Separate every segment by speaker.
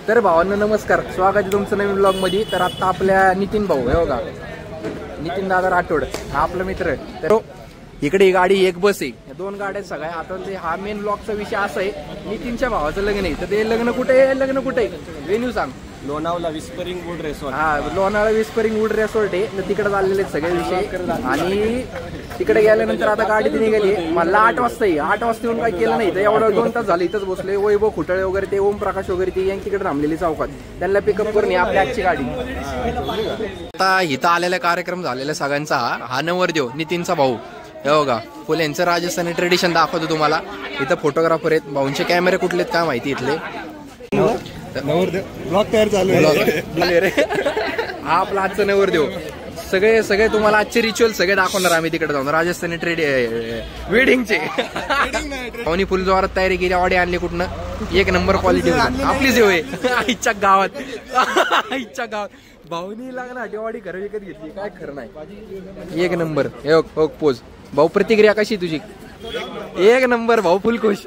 Speaker 1: तर भावांनो नमस्कार, स्वागत आहे तुमचं नवीन ब्लॉग मध्ये। तर आता आपल्या नितीन भाऊ हे बघा, नितीन दादा राठोड हा आपला मित्र आहे। तर इकडे ही गाडी एक बस आहे, या दोन गाड्या सगळ्या। आता ते हा मेन ब्लॉगचा विषय असा आहे, नितीनच्या भावाचं लग्न आहे। तर ते लग्न कुठे आहे, लग्न कुठे आहे, वेन्यू सांग।
Speaker 2: Lonavala whispering wood resort.
Speaker 1: हा, लोणावळा विस्परिंग वूड रिसॉर्ट आहे। तर तिकडे चाललेले सगळे विषय, आणि तिकडे गेल्यानंतर आता गाडी ती निघाली। मला 8 वाजता आहे, 8 वाजता येऊन काय केलं नाही, तर एवढं 2 तास झाले इथंच बसले। वैभव खुटळे वगैरे ते ओम प्रकाश वगैरे ते यांची तिकडे थांबलेली चौकात, त्यांना पिकअप करून आपल्या आजची गाडी। आता इथं आलेला कार्यक्रम झालेला सगळ्यांचा हा नवरदेव नितीनचा भाऊ हे बघा, फुल यांचं राजस्थानी ट्रेडिशन दाखवतो तुम्हाला। इथं फोटोग्राफर आहेत, भाऊंचे कॅमेरे कुठलेत काय माहिती इथले।
Speaker 2: ब्लॉग तयार चालू आहे
Speaker 1: हा आपला आजचा नवरदेव। सगळे सगळे तुम्हाला आजचे रिच्युअल सगळे दाखवणार आम्ही तिकडे जाऊन, राजस्थानी वेडिंगचे। भाऊनी फुल जोरात तयारी केली, ऑडी आणली कुठनं, एक नंबर क्वालिटी आपली जेव आहे आईच्या गावात। आईच्या गावात भाऊनी लागणार ऑडी घर विकत घेतली, काय खरं नाही, एक नंबर। हे पोज भाऊ, प्रतिक्रिया कशी तुझी? एक नंबर भाऊ, फुल खुश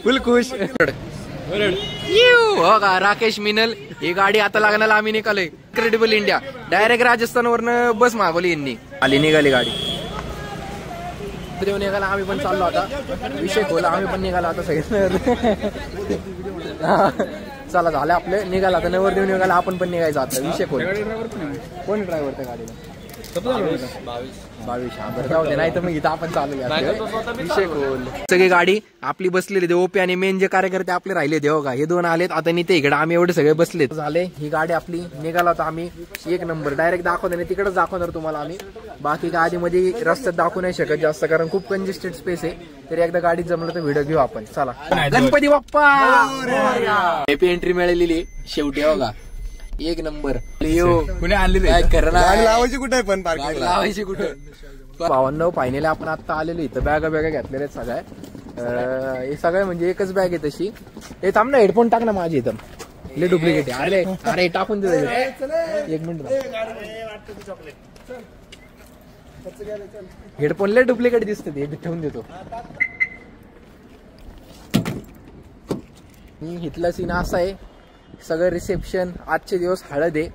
Speaker 1: फुल खुश। हो का राकेश मिनल, ही गाडी आता लागणार आम्ही निघालोय इनक्रेडिबल इंडिया। डायरेक्ट राजस्थान वरनं बस मागवली यांनी, आली निघाली गाडी। देव निघाला, आम्ही पण चाललो आता, विषय खोला आम्ही पण निघाला आता सगळे। चला झालं आपलं, निघाला आता नवरदेव निघाला, आपण पण निघायचं आता। विषय खोल, कोण ड्रायव्हर त्या गाडीला? 22 हा, बरं जाऊ दे, नाही तर मग इथं आपण चालू विषय खोल। सगळी गाडी आपली बसलेली ते ओपी, आणि मेन जे कार्यकर्ते आपले राहिले देव का, हे 2 आलेत आता निते इकडे, आम्ही एवढे सगळे बसले झाले। ही गाडी आपली निघाला होता आम्ही, एक नंबर डायरेक्ट दाखवतो नाही, तिकडेच दाखवणार तुम्हाला आम्ही। बाकी गाडी मध्ये रस्त्यात दाखवू नाही शकत जास्त, कारण खूप कंजेस्टेड स्पेस आहे। तरी एकदा गाडीत जमलं तर व्हिडिओ घेऊ आपण, चला। गणपती बाप्पा, हॅपी एंट्री मिळालेली शेवटी बघा, एक नंबर।
Speaker 2: कुणी आणली लावायची कुठे, पण
Speaker 1: लावायची कुठे? भावांनो फायनली आपण आता आलेलो इथं, बॅगा घेतलेल्या आहेत सगळ्या। हे सगळं म्हणजे एकच बॅग आहे तशी। हे थांब ना, हेडफोन टाक ना माझी इथं, ले डुप्लिकेट आहे। अरे अरे टाकून दे, एक मिनिट। हेडफोन ले डुप्लिकेट दिसते, ते ठेवून देतो। इथला सीन असा आहे, सगळं रिसेप्शन, आजचे दिवस हळद आहे,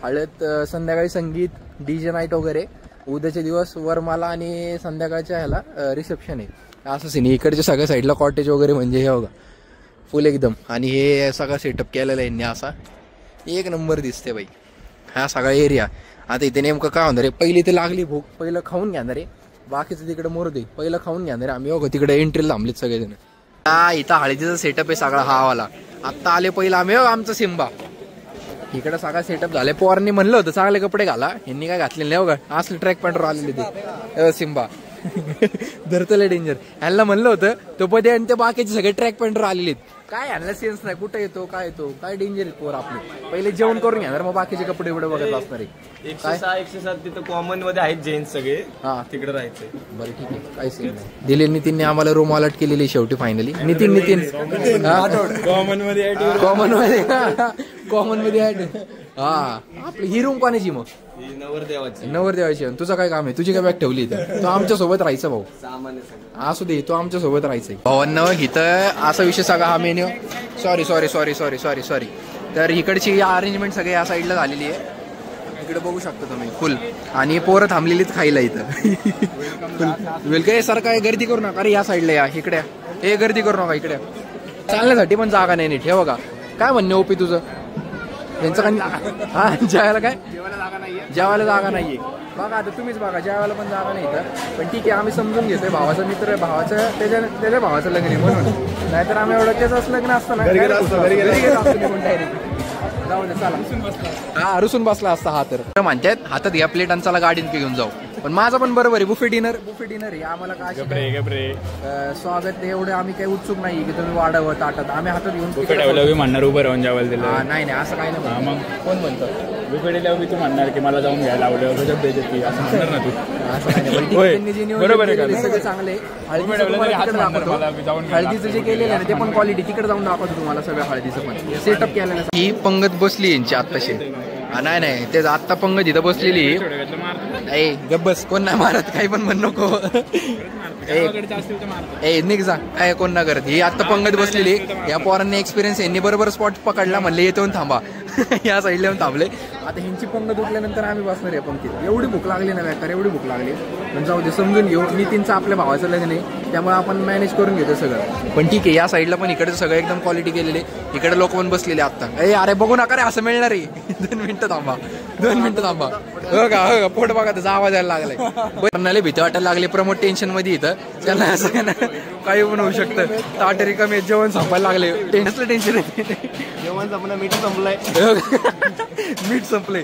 Speaker 1: हळद संध्याकाळी संगीत, डीजे नाईट वगैरे, उद्याचे दिवस वरमाला आणि संध्याकाळच्या ह्याला रिसेप्शन आहे। असं सीन इकडच्या सगळ्या साईडला कॉटेज वगैरे, म्हणजे हे बघा फुल एकदम। आणि हे सगळं सेटअप केलेलं आहे यांनी, असा एक नंबर दिसते बाई हा सगळा एरिया। आता इथे नेमकं काय होणार आहे, पहिली ते लागली भूक, पहिलं खाऊन घेणार आहे, बाकीचं तिकडे मोरदे पहिलं खाऊन घेणार आहे आम्ही। बघा तिकडे एंट्रीला थांबलीत सगळेजण। इथं हळदीचा सेटअप आहे सगळा हा वाला। आता आले पहिला आम्ही आमचा सिम्बा, इकडे सगळा सेटअप झालाय। पोरांनी म्हणलं होतं चांगले कपडे घाला, यांनी काय घातले नाही बघा, असले ट्रॅक पॅन्टवर आलेले ते सिम्बा धरतले डेंजर। ह्यांना म्हणलं होतं तो पदे, आणि ते बाकीचे सगळे ट्रॅक पॅन्टवर आलेले। काय ह्यांना सेन्स नाही, कुठे येतो काय येतो, काय डेंजर पोर आपले। पहिले जेवण करून घेणार, मग बाकीचे कपडे एवढे बघत असणार आहे।
Speaker 2: 106-107 तिथं कॉमन मध्ये आहेत जेंट्स सगळे,
Speaker 1: हा
Speaker 2: तिकडे राहायचंय।
Speaker 1: बरं ठीक आहे, काय सीन नाही। दिले नितीनने आम्हाला रूम अलॉट केलेली शेवटी फायनली। नितीन
Speaker 2: कॉमन मध्ये
Speaker 1: कॉमन मध्ये हा, आपली ही रूम कोणाची मग? नवरदेवाची। तुझं काय काम आहे, तुझी काय बॅग ठेवली इथं? तो आमच्या सोबत राहायचं भाऊ, असू दे, तो आमच्या सोबत राहायचंय। भावांना इथं असा विषय सगळा हा मेन्यू, सॉरी। तर इकडची अरेंजमेंट सगळी या साईडला झालेली आहे, इकडे बघू शकता तुम्ही फुल। आणि पोरं थांबलेलीच खायला इथं वेलकम सर, काय गर्दी करू नका, अरे या साईडला या, इकडे हे गर्दी करू नका, इकडे चालण्यासाठी पण जागा नाही नीट। हे बघा काय म्हणणे ओपी तुझं, यांचं काय? हा, जेवायला काय, जेवायला जागा नाहीये बघा। आता तुम्हीच बघा, जेवायला पण जागा नाही इथं, पण ठीक आहे, आम्ही समजून घेतोय, भावाचा मित्र आहे, भावाचं त्याच्या भावाचं लग्न आहे म्हणून, नाहीतर आम्ही एवढं त्याच लग्न असतं ना, जाऊ दे चला। हा, रुसून बसला असता हा, तर म्हणतात हातात घ्या प्लेट आणि चला गाडीत घेऊन जाऊ। पण माझं पण बरोबर आहे, बुफे डिनर आहे आम्हाला। काय स्वागत एवढं आम्ही काही उत्सुक नाही की तुम्ही वाढावं ताटात, आम्ही हातात घेऊन
Speaker 2: म्हणणार उभं राहून जेवायला दिलं।
Speaker 1: नाही असं काही नाही, मग कोण म्हणतं
Speaker 2: बुफे दिल्यावर मी तू म्हणणार की मला जाऊन घ्यायला आवडलं, गजब बेइज्जती असं म्हणणार ना तू?
Speaker 1: बरोबर आहे, सगळे चांगले। हळदीचं जे केलेलं आहे ते पण क्वालिटी, तिकडे जाऊन दाखवतो तुम्हाला सगळं हळदीचं पण सेटअप केलेलं। ही पंगत बसली यांची आत्ताशी, नाही ते आत्ता पंगत इथं बसलेली, ए गब्बस कोण नाही मारत काही पण म्हण नको. ए निघ जा काय कोण ना करत. ही आता पंगत बसलेली या पोरांनी एक्सपिरियन्स यांनी बरोबर स्पॉट पकडला म्हणले येतो थांबा. या साईडला येऊन थांबले. आता ह्यांची पंगत उठल्यानंतर आम्ही बसणार आहे पंक्तीत. एवढी भूक लागली ना बेकार एवढी भूक लागली पण जाऊ दे समजून घेऊ. नितीनचं आपल्या भावाचं लग्न नाही त्यामुळे आपण मॅनेज करून घेतो सगळं. पण ठीक आहे या साईडला पण इकडे सगळं एकदम क्वालिटी केलेली. इकडे लोक पण बसलेले आता. अरे बघू नका रे असं मिळणार आहे. 2 मिनिटं थांबा 2 मिनिटं थांबा. हो का पोट बघा त्याचा आवाज यायला लागलाय. भीती वाटायला लागली प्रमोट टेन्शन मध्ये इथं त्यांना असं काही पण होऊ शकतं. ताट रिकामे जेवण संपायला लागले. टेन्शन येते
Speaker 2: जेवण संपलं मीठ संपलंय.
Speaker 1: मीठ संपले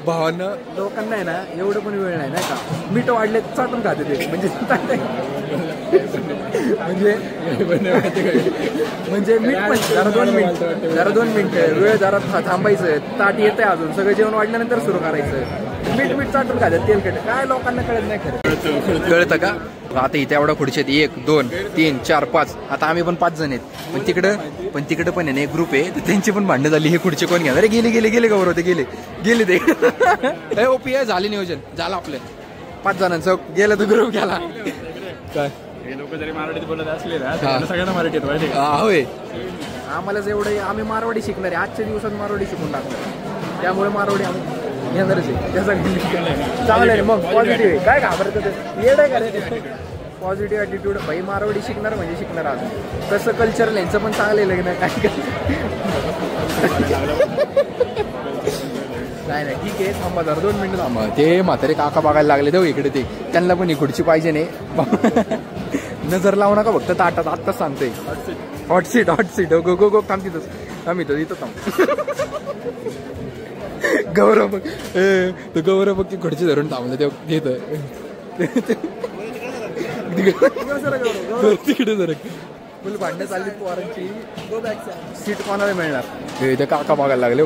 Speaker 1: भावांना लोकांना आहे ना एवढं पण वेळ नाही का. मीठ वाढले चाटून खाते ते म्हणजे मीठ पण जरा 2 मिनिटं वेळ जरा थांबायचं. ताट येतंय अजून सगळं जेवण वाढल्यानंतर सुरू करायचं. मीठ चाटून खातात तेलकट काय लोकांना कळत नाही. खरं कळतं का. आता इथे एवढा खुर्ची आहेत 1 2 3 4 5. आता आम्ही पण 5 जण आहेत. पण तिकडं पण आहे ना एक ग्रुप आहे तर त्यांची पण भांडणं झाली. हे खुर्ची कोण घ्या अरे गेले गौरव ते गेले ते ओपी आहे झाले नियोजन झालं आपलं 5 जणांचं गेलं तर ग्रुप गेला. काय
Speaker 2: हे लोक जरी मराठीत बोलत असले ना सगळ्यांना मराठीत
Speaker 1: होय. आम्हाला जेवढं आम्ही मारवाडी शिकणार आहे आजच्या दिवसात मारवाडी शिकून टाकणार त्यामुळे मारवाडी आम्ही घेणारच आहे. त्याचा चांगलं आहे मग पॉझिटिव्ह आहे. काय घाबरतं येड आहे का पॉझिटिव्ह ॲटिट्यूड भाई मारवाडी शिकणार म्हणजे शिकणार. अजून तसं कल्चर यांचं पण चांगलं आहे लग्न काय नाही ठीक आहे थांबा जरा 2 मिनिटं थांबा. ते म्हातारे काका बघायला लागले तेव्हा इकडे ते त्यांना पण ही खुर्ची पाहिजे नाही. नजर लावू नका फक्त ताटात आत्ताच सांगतोय. हॉट सीट गो थांब तिथंच आम्ही तो इथं थांब. गौरव बघ ती खुर्ची धरून थांबलं ते तिकडे जरा फुल भांडणं चालली पोरांची. सीट कोणाला मिळणार इथं काका बघायला लागले.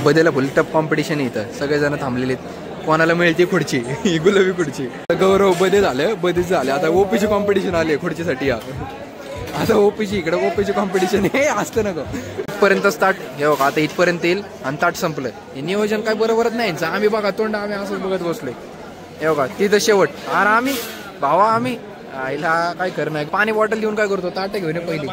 Speaker 1: बदेला फुल टफ कॉम्पिटिशन इथं सगळेजण थांबलेले. कोणाला मिळते खुर्ची ही गुलाबी खुर्ची. गौरव बदेच झाले. आता ओपीची कॉम्पिटिशन आली खुर्चीसाठी. आता ओपीची इकडे ओपीची कॉम्पिटिशन हे असतं ना ग. इथपर्यंत ताट हे बघा आता इथपर्यंत येईल आणि ताट संपलं. हे नियोजन काय बरोबरच नाही. आम्ही बघा तोंड आम्ही असंच बघत बसलोय. हे बघा तिथं शेवट. अरे आम्ही भावा आम्ही आईला काय करणार. पाणी बॉटल घेऊन काय करतो ताट घेऊन पहिली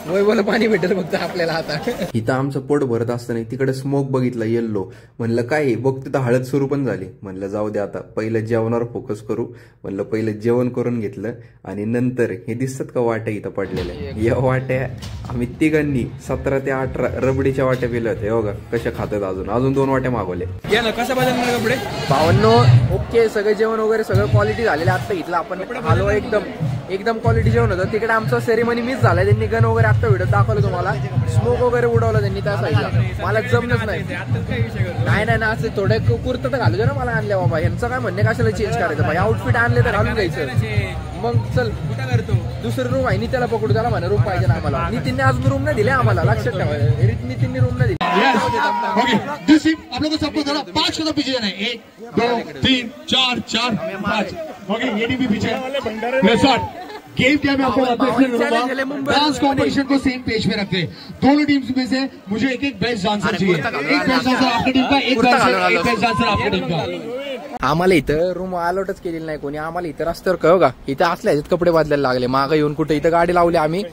Speaker 1: वय बोला पाणी भेटेल फक्त आपल्याला. आता इथं आमचं पोट भरत असताना तिकडे स्मोक बघितला येल्लो. म्हणलं काय बघ तिथं हळद सुरू पण झाली. म्हणलं जाऊ दे आता पहिलं जेवणावर फोकस करू. म्हणलं पहिलं जेवण करून घेतलं आणि नंतर हे दिसतात का वाट्या इथं पडलेल्या. या वाट्या आम्ही तिघांनी 17 ते 18 रबडीच्या वाट्या पिल्या होत्या. बघा कशा खातात. अजून 2 वाट्या मागवले.
Speaker 2: कसं बदलणार कपडे
Speaker 1: 52 ओके सगळं जेवण वगैरे सगळं क्वालिटी झालेलं. आता इथलं आपण आलो एकदम क्वालिटी जेवण होतं. तिकडे आमचं सेरेमनी मिस झालाय. त्यांनी गन वगैरे आता व्हिडिओ दाखवलं तुम्हाला. स्मोक वगैरे उडवलं त्यांनी त्या साईडला. मला जमलंच नाही ना असं थोडं कुर्तं तर घालू ना मला आणल्या बाबा. यांचं काय म्हणणे कशाला चेंज करायचं भाई. आउटफिट आणले तर घालून घ्यायचं. मग चल कुठं करतो दुसरं रूम आहे त्याला पकडू त्याला म्हणा रूम पाहिजे ना आम्हाला. नितीनने अजून रूम नाही दिले आम्हाला लक्षात ठेवा. नितीनने रूम नाही दिली.
Speaker 3: आप लोगों को सबको जरा 5 कदम पीछे जाना है. 1 2 3 4 5 ओके ये भी पीछे. गेम क्या मैं आपको डांस कॉम्पिटिशन को सेम पेज पे रखते हैं. दोनों टीम्स में से मुझे एक बेस्ट डांसर चाहिए. एक बेस्ट डांसर आपकी टीम का एक बेस्ट डांसर आपकी टीम का.
Speaker 1: आम्हाला इथं रूम अलॉटच केलेली नाही कोणी. आम्हाला इथं रस्त्यावर कळ का इथं असल्या कपडे बदलायला लागले. मागं येऊन कुठे इथं गाडी लावली आम्ही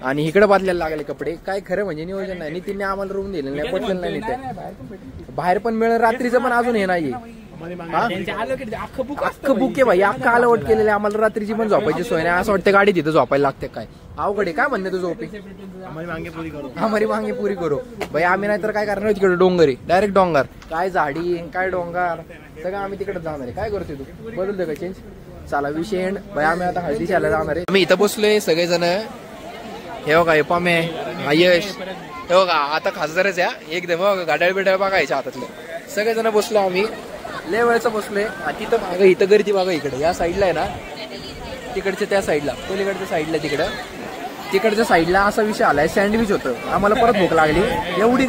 Speaker 1: आणि इकडे बदलायला लागले कपडे. काय खरं म्हणजे नियोजन नाही. नितीनने आम्हाला रूम दिलेलं नाही पटलं नाही. ते बाहेर पण मिळेल रात्रीचं पण अजून हे नाहीये. अख्खं बुके भाई अख्खं अलॉट केलेलं. आम्हाला रात्रीची पण झोपायची सोय नाही. असं वाटतं गाडी तिथं झोपायला लागते. काय अवघडे काय म्हणणे तुझं ओपी. हमारी मांगे पुरी करू भाई. आम्ही नाहीतर काय करणार तिकडे डोंगरी डायरेक्ट डोंगर. काय झाडी काय डोंगर सगळं आम्ही तिकडे जाणार आहे. काय करतोय तू बदलतोय का चेंज. चला विषय भाई आम्ही आता हळदीशाला जाणार आहे. आम्ही इथं बसलोय सगळेजण. हे बघा हे पामे आयश हे बघा आता खासदारच या एकदम गाड्याळ बिड्याळ बघायच्या हातातले. सगळेजण बसलो आम्ही लय वेळचं बसलोय. तिथं मागं इथं गर्दी बघा इकडे या साईडला आहे ना तिकडच्या त्या साईडला पलीकडच्या साईडला तिकडच्या साईडला असा विषय आलाय. सँडविच होतं. आम्हाला परत भूक लागली. एवढी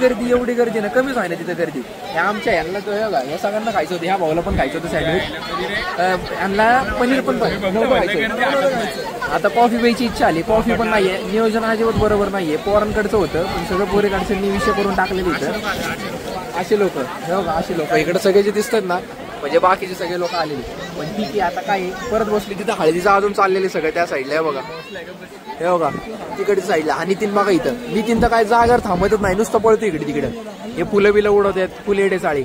Speaker 1: गर्दी ना कमीच आहे ना तिथं गर्दी. ह्या आमच्या यांना तो या सगळ्यांना खायचं होतं. ह्या भाऊला पण खायचं होतं सँडविच. यांना पनीर पण खायचं. आता कॉफी प्यायची इच्छा आली. कॉफी पण नाहीये. नियोजन अजिबात बरोबर नाहीये. पोरांकडचं होतं पण सगळं पोरेकडच्यांनी विषय करून टाकलेलं इथं. असे लोक हे बघा असे लोक इकडे सगळे जे दिसतात ना म्हणजे बाकीचे सगळे लोक आलेले. पण ठीक आहे, आता काय परत बसली तिथं हळदीचं अजून चाललेले सगळं त्या साईडला. हे बघा, हे बघा तिकडच्या साईडला. आणि नितीन बघा इथं, नितीन तर काय जागावर थांबतच नाही, नुसतं पळतो इकडे तिकडे. हे फुलं बिलं उडवतात, फुलेडे साडी.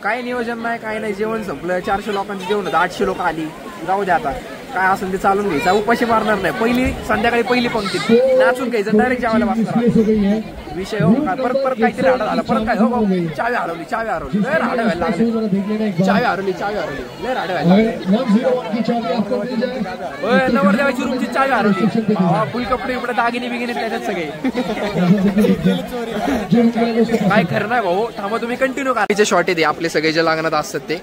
Speaker 1: काय नियोजन नाही, काय नाही. जेवण संपलं, 400 लोकांचं जेवण होतं, 800 लोक आली. जाऊ दे आता, काय असेल ते चालून घ्यायचं, उपाशी मारणार नाही. संध्याकाळी पहिली पंक्ती नाचून घ्यायचं, डायरेक्ट जेवायला बसणार. विषय हो का, परत काहीतरी राडा झाला, परत काय हो चावी हरवली लय राडा व्हायला लागले. चावी हरवली लय राडा व्हायला लागले. नवरदेवाची रूमची चावी हरवली. फुल कपडे इकडे दागिने बिगिने त्याच्यात सगळे. काय खरं नाही भाऊ, थांबा तुम्ही कंटिन्यू करायचे. शॉट येते आपले सगळे जे लागणार असतात ते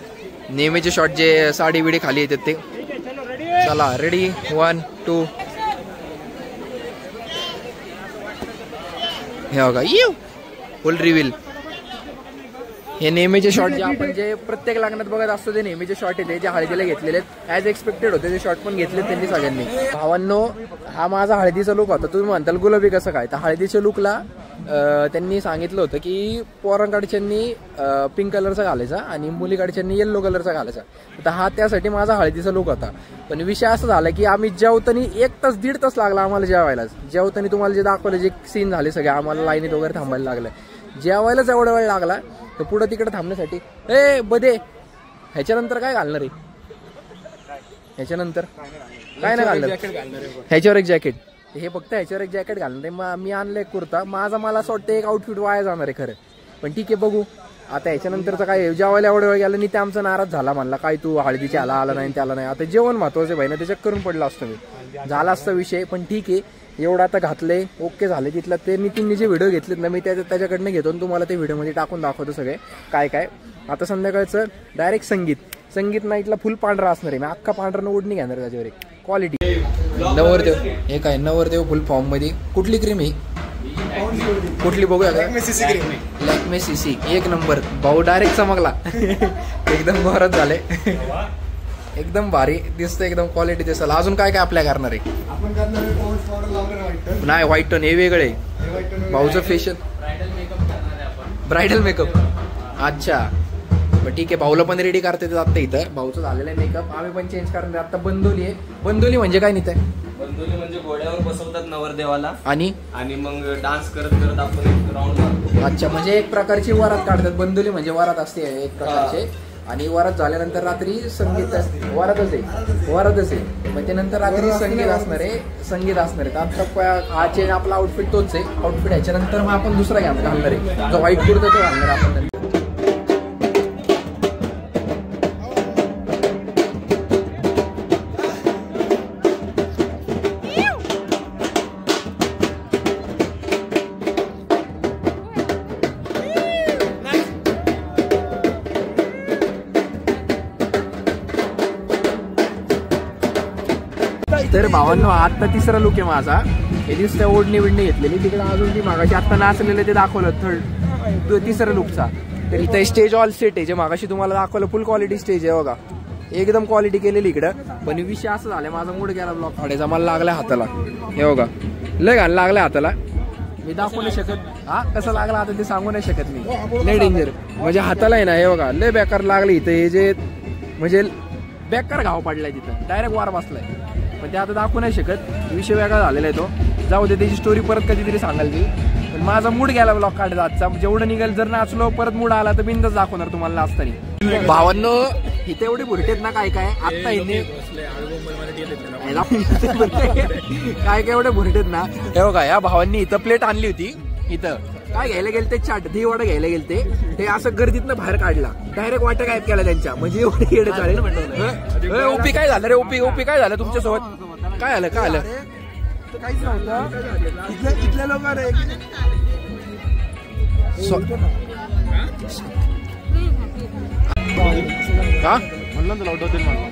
Speaker 1: नेहमीचे शॉट, जे साडी बिडी खाली येतात ते. चला रेडी, 1 2. हे बघा येऊ फुल रिव्हील. हे नेहमीचे शॉट जे आपण जे प्रत्येक लग्नात बघत असतो ते नेहमीचे शॉट येते, जे हळदीला घेतलेले आहेत. ॲज एक्सपेक्टेड होते ते शॉट पण घेतले त्यांनी सगळ्यांनी. भावांनो, हा माझा हळदीचा लुक होता. तुम्ही म्हणताल गुलाबी कसं काय, तर हळदीच्या लुकला त्यांनी सांगितलं होतं की पोरांकडच्यांनी पिंक कलरचा घालायचा आणि मुलीकडच्यांनी येल्लो कलरचा घालायचा. तर हा त्यासाठी माझा हळदीचा लुक होता. पण विषय असं झाला की आम्ही जेवतानी 1 तास 1.5 तास लागला आम्हाला जेवायलाच. जेवतानी तुम्हाला जे दाखवलं, जे सीन झाले सगळे, आम्हाला लाईनीत वगैरे थांबायला लागलं. जेवायलाच एवढा वेळ लागला. तर पुढं तिकडे थांबण्यासाठी ए बदे ह्याच्यानंतर काय घालणार आहे, ह्याच्यानंतर काय नाही घालणार, ह्याच्यावर एक जॅकेट. हे फक्त ह्याच्यावर एक जॅकेट घालणार आहे. मी आणलं एक कुर्ता मला असं वाटतं एक आउटफिट वाया जाणार आहे खरं. पण ठीक आहे, बघू आता ह्याच्यानंतरचं काय. जेवायला एवढा वेळ गेला, नाही ते आमचा नाराज झाला, म्हणला काय तू हळदीच्या आला नाही त्याला नाही. आता जेवण महत्वाचं भाई ना, त्याच्यात करून पडला असतो मी, झाला असता विषय. पण ठीक आहे, एवढं आता घातले, ओके झाले. तिथला ते नितीनने जे व्हिडिओ घेतलेत ना, मी त्याच्याकडनं घेतो आणि तुम्हाला ते व्हिडिओमध्ये टाकून दाखवतो सगळे काय काय. आता संध्याकाळचं डायरेक्ट संगीत नाईटला फुल पांढरा असणार आहे. मी अख्खा पांढरा ओढणी घेणार त्याच्यावर. एक क्वालिटी नवरदेव, हे काय नवरदेव फुल फॉर्म मध्ये. कुठली क्रीम ही, कुठली बघूया, लॅक्मे सीसी. एक नंबर भाऊ, डायरेक्ट चमकला. एकदम बरंच झाले, एकदम भारी दिसतं, एकदम क्वालिटी दिसेल. अजून काय काय आपल्या करणार आहे, नाही व्हाईट टोन हे वेगळे. भाऊचं फेशियल ब्रायडल मेकअप. अच्छा बरं ठीक आहे, भाऊला पण रेडी करते आता. इथं भाऊचं झालेलं आहे मेकअप, आम्ही पण चेंज करणार. आता बंदोली आहे. बंदोली म्हणजे काय नाही,
Speaker 4: बंदोली म्हणजे घोड्यावर बसवतात नवरदेवाला
Speaker 1: आणि
Speaker 4: मग डान्स करत आपण एक राऊंड मारतो.
Speaker 1: अच्छा, म्हणजे एक प्रकारची वरात काढतात. बंदोली म्हणजे वरात असते एक प्रकारचे. आणि वरात झाल्यानंतर रात्री संगीत वरातच आहे. मग त्यानंतर रात्री संगीत असणार आहे. आता हा चेंज आपला आउटफिट तोच आहे. आउटफिट ह्याच्यानंतर मग आपण दुसरा घालणार आहे, जो व्हाईट कुर्ता तो घालणार आपण. तर भावांनो, आता तिसरा लुक आहे माझा. हे दिसतं ओढणी बिडणी घेतलेली. तिकडे अजून ती मागाशी आता नाचलेलं ते दाखवलं तिसरा लुकचा. तर इथं स्टेज ऑल सेट आहे, जे मागाशी तुम्हाला दाखवलं फुल क्वालिटी स्टेज आहे बघा. एकदम क्वालिटी केलेली इकडं. पण विषय असं झाला, माझा मूड गेला ब्लॉग काढायचा. मला लागलाय हाताला, हे बघा लय घाल लागलाय हाताला. मी दाखवू नाही शकत हा कसं लागला आता ते सांगू नाही शकत मी. लय डेंजर म्हणजे हाताला आहे ना, हे बघा लय बेकार लागले इथं. हे जे म्हणजे बेकार घाव पडलाय तिथं, डायरेक्ट वार बसलाय. पण ते आता दाखवू नाही शकत, विषय वेगळा झालेला आहे तो. जाऊ दे, त्याची स्टोरी परत कधीतरी सांगाल ती. पण माझा मूड गेला ब्लॉग काढायचा आजचा. जेवढं निघेल, जर नाचलो परत मूड आला तर बिंदच दाखवणार तुम्हाला नाचताना. भावांनो, इथे एवढे भुरटेत ना काय काय आता इथे काय काय एवढे भुरटेत ना. हे बघा, या भावांनी इथं प्लेट आणली होती. इथं काय घ्यायला गेले ते, चाट दही वडा घ्यायला गेले ते असं गर्दीतनं बाहेर काढला, डायरेक्ट वाटा गायब केला त्यांच्या. म्हणजे एवढे येडे चालेल. ओपी काय झालं रे, ओपी काय झालं तुमच्यासोबत, काय झालं काहीच नव्हतं. इथल्या लोकांना का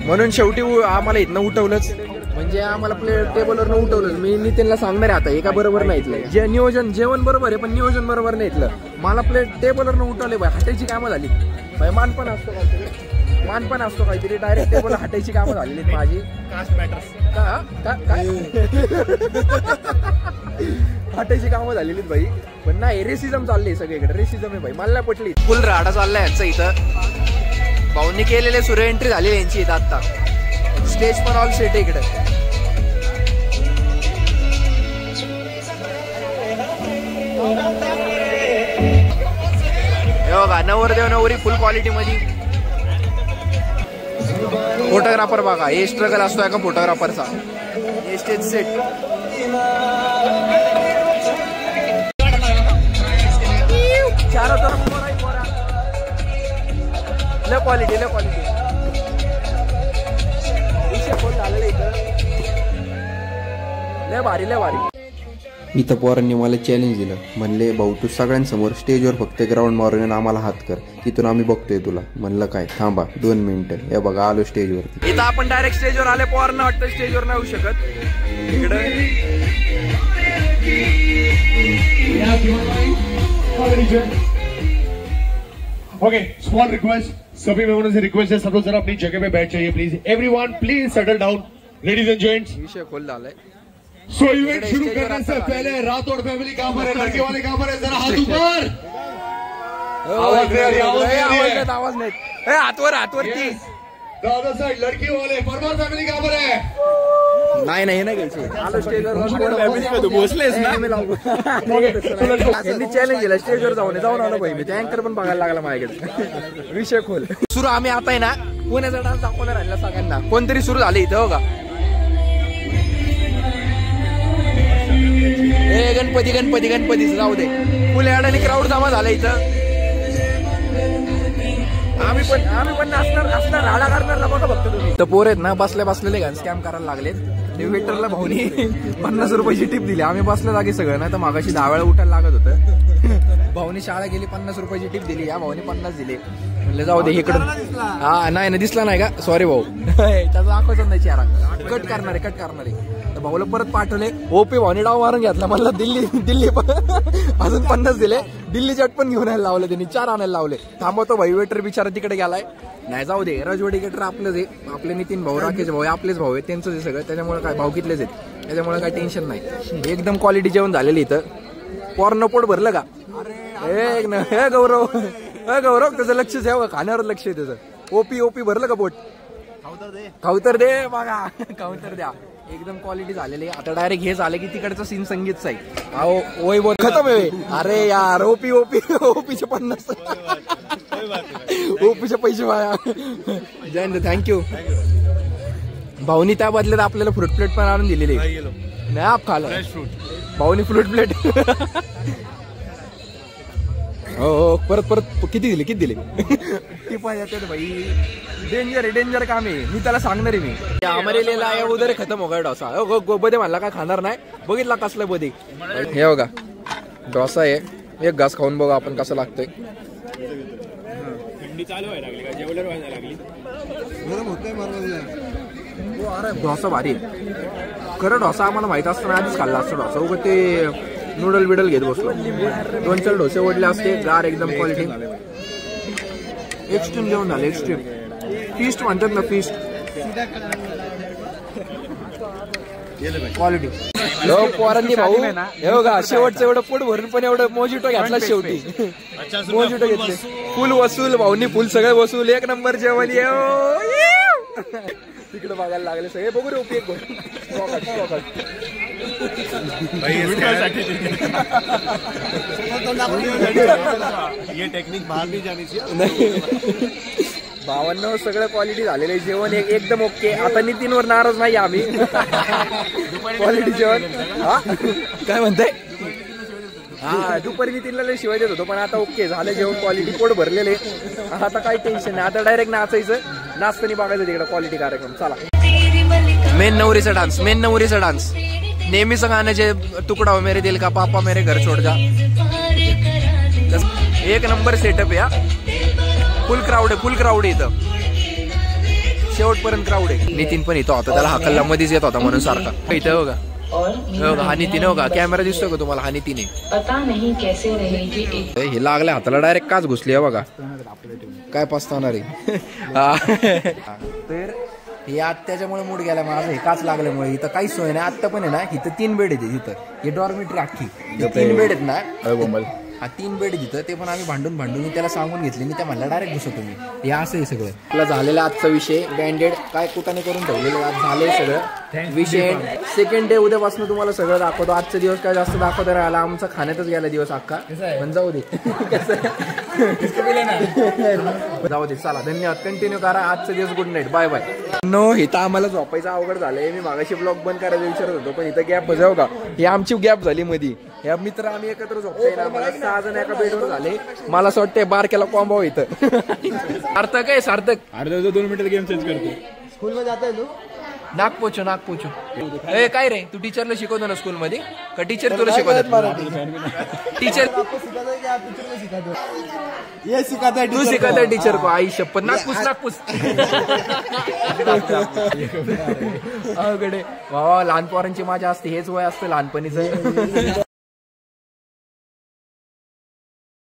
Speaker 1: म्हणून शेवटी आम्हाला इथनं उठवलंच. म्हणजे आम्हाला टेबलवरनं उठवलंच. मी नितीनला सांगणार आहे आता, हे का बरोबर नाही इथलं जे नियोजन. जेवण बरोबर आहे पण नियोजन बरोबर नाही इथलं. मला टेबलवरनं उठवले बाय, हटायची कामं झाली बाय. मानपण असतो काहीतरी. डायरेक्ट टेबल हटायची कामं झालेली माझी. काय हटायची कामं झालेली भाई. पण नाही, रेसिझम चालली सगळीकडे, रेसिझम आहे भाई. मला नाही पटली. फुल राडा चाललाय यांचा इथं. भाऊंनी केलेले सूर्य एंट्री झाली यांची इथं आता. स्टेज पण ऑल सेट इकडे. बघा नवरदेव नवरी फुल क्वालिटी मध्ये. फोटोग्राफर बघा, हे स्ट्रगल असतो का फोटोग्राफरचा. हे स्टेज सेट. लय क्वालिटी लय क्वालिटी. लय भारी लय भारी. इथं पोरांनी मला चॅलेंज दिलं. म्हणले भाऊ तू सगळ्यांसमोर स्टेजवर फक्त ग्राउंड मारून आम्हाला हात कर, तिथून आम्ही बघतोय तुला. म्हणलं काय थांबा 2 मिनिटं. हे बघा आलो स्टेजवरती. इथं आपण डायरेक्ट स्टेजवर आले. पोरांना वाटतं स्टेजवर नाही होऊ शकत. इकडे
Speaker 3: ओके स्मॉल रिक्वेस्ट. सभी मेहमानों से रिक्वेस्ट है सब लोग जरा अपनी जगह पे बैठ जाइए please. Everyone please settle down. Ladies end gents,
Speaker 1: विषय खोल झालाय.
Speaker 3: सो इवेंट शुरू करने से पहले राठौड़ फैमिली कहां पर है, लड़के वाले कहां पर है, जरा हाथ ऊपर.
Speaker 1: आवाज नाही. हातवर हातवरती.
Speaker 3: दादा साइड लड़की वाले परमार फैमिली कहां पर है.
Speaker 1: नाही नाही नाही घ्यायची. आलो स्टेजवर
Speaker 2: बसलेस ना.
Speaker 1: त्यांनी चॅलेंज दिला स्टेजवर जाऊन आलो भाई. मी अँकर पण बघायला लागला माझ्याकडे. विषय खोल सुरू. आम्ही आता आहे ना पुण्याचा डान्स दाखवणार राहिला सगळ्यांना. कोणतरी सुरू झाले इथं बघा. हे गणपती गणपती गणपतीच राहू दे. फुल अडाणी क्राऊड जमा झाला इथं. आम्ही पण नाचणार राडा करणार बघा फक्त तुम्ही. तर पोर आहेत ना बसलेले घाण स्कॅम करायला लागलेत. ते वेटरला भाऊनी 50 रुपयाची टिप दिली. आम्ही बसल्या जागी सगळं ना तर मागाशी 10 वेळा उठायला लागत होतं. भाऊनी शाळा गेली 50 रुपयाची टिप दिली. या भाऊनी 50 दिले. म्हणलं जाऊ दे इकडून. हा नाही ना दिसला नाही का. सॉरी भाऊ. त्याचा दाखवायचं नाही चेहरा. कट करणारे. तर भाऊला परत पाठवले. ओपी भाऊनी डाव मारून घेतला. म्हणलं दिल्ली अजून 50 दिले. दिल्ली चट पण घेऊन यायला लावले. त्यांनी 4 आणायला लावले. थांबवतो भाई. वेटर बिचारा तिकडे गेलाय. नाही जाऊ दे. राजवाडी गेटर आपलंच आहे. आपले नितीन भाऊ राकेश भाऊ आपलेच भाऊ आहेत. त्यांचं सगळं. त्याच्यामुळे काय भाऊकीतलेच आहेत. त्याच्यामुळे काय टेन्शन नाही. एकदम क्वालिटी जेवण झालेलं इथं. पोरांना पोट भरलं का. हे गौरव त्याचं लक्ष द्यावं. खाण्यावर लक्ष आहे त्याचं. ओपी भरलं का पोट. खाऊतर दे बघा. खाऊतर द्या. एकदम क्वालिटी झालेली. आता डायरेक्ट हे झालं की तिकडचं सीन संगीतच आहे. अहो वैभव खतम आहे. अरे यार ओपीचे 50. ओपीचे पैसे वाया. जय थँक्यू. भाऊनी त्या बदल्यात आपल्याला फ्रूट प्लेट पण आणून दिलेली. नाही आप खाला भाऊनी फ्रूट प्लेट. हो परत किती दिले. टिपा येतात भाई. डेंजर काम आहे. मी त्याला सांगणार आहे. मी आम्हाला लिहिला उदर खतम हो गया डोसा. बदे म्हणला काय खाणार नाही. बघितला कसलं बदे. हे बघा डोसा आहे. एक घास खाऊन बघा आपण कसं लागतंय. डोसा भारी. खरं डोसा आम्हाला माहित असताना आधीच खाल्ला असतो डोसा. उगं ते नूडल बिडल घेत बसलो. 2-4 डोसे ओढले असते. गार एकदम क्वालिटी. एक्स्ट्रीम जेवण झालं. एक्स्ट्रीम फीस्ट म्हणतात ना. Feast quality. पोरांनी भाऊ हे बघा शेवटचं एवढं पोट भरून पण एवढं मोजिटो घेतला शेवटी. मोजिटो घेतले. फुल वसूल भाऊनी. फुल सगळे वसूल. 1 नंबर जेवण. तिकडे बघायला लागले सगळे. बघू रे उपयोग.
Speaker 2: ये टेक्निक बाहर नहीं जानी चाहिए.
Speaker 1: भावांना सगळं क्वालिटी झालेलं आहे. जेवण एकदम ओके. आता नितीनवर नाराज नाही आम्ही. क्वालिटी जेवण. हा काय म्हणताय. हा दुपारी नितीनला शिवाय देत होतो पण आता ओके झालं जेवण. क्वालिटी पोट भरलेले. आता काही टेन्शन नाही. आता डायरेक्ट नाचायचं. नाचताना बघायचं तिकडे क्वालिटी कार्यक्रम. चला मेन नवरीचा डान्स. नेहमीच गाणं जे तुकडा मेरे दिल का पापा मेरे घर छोड़ जा. 1 नंबर सेटअप या. फुल क्राऊड आहे इथं. शेवटपर्यंत क्राऊड आहे. नितीन पण इथं होता. त्याला हाकलला मध्येच येत होता म्हणून सारखा. इथं बघा हा नितीन. बघा कॅमेरा दिसतो का तुम्हाला. हा नितीन आहे. हे लागल्या हाताला डायरेक्ट काच घुसली आहे बघा. काय पस्तावणार आहे. तर हे आत्याच्यामुळे मूड गेला माझा. हे काच लागल्यामुळे. इथं काहीच सोय नाही. आत्ता पण आहे ना इथं 3 बेड आहेत. इथं हे डॉर्मेटरी अख्खी 3 बेड आहेत ना. हा 3 बेड तिथं, ते पण आम्ही भांडून मी त्याला सांगून घेतले, मी त्या म्हणला डायरेक्ट घुसतो तुम्ही. हे असं आहे सगळं. आपला झालेला आजचा विषय बँडेड काय कुठाने करून ठेवलेलं आज झालंय सगळं विषय. सेकंड डे उद्यापासून तुम्हाला सगळं दाखवतो. आजचा दिवस काय जास्त दाखवता राहिला, आमचा खाण्यातच गेला दिवस अख्खा, पण जाऊ दे. जाऊ दे, चला धन्यवाद. कंटिन्यू करा आजचा दिवस. Good night, bye bye. No, इथं आम्हाला झोपायचं अवघड झालंय. मी मागाशी ब्लॉग बंद करायला विचारत होतो, पण इथं गॅप जाऊ का, ही आमची गॅप झाली मध्ये. या मित्र आम्ही एकत्र झोपतोय ना, मला 6 जण एका बेडवर झाले. मला असं वाटतंय बारक्याला कॉम्बो इथं. सार्थक आहे, सार्थक
Speaker 2: अर्धा 2 मिनिटात गेम चेंज करतो.
Speaker 5: स्कूल मध्ये जाता तू?
Speaker 1: नागपोचो. ए काय रे, तू टीचरला शिकवतो ना स्कूल मध्ये का टीचर तुला शिकवतात? टीचर तू शिकवता टीचर को? आई शपथ, नागपूस. अवघडे वा, लहान पोरांची मजा असते, हेच वय असतं लहानपणीचं.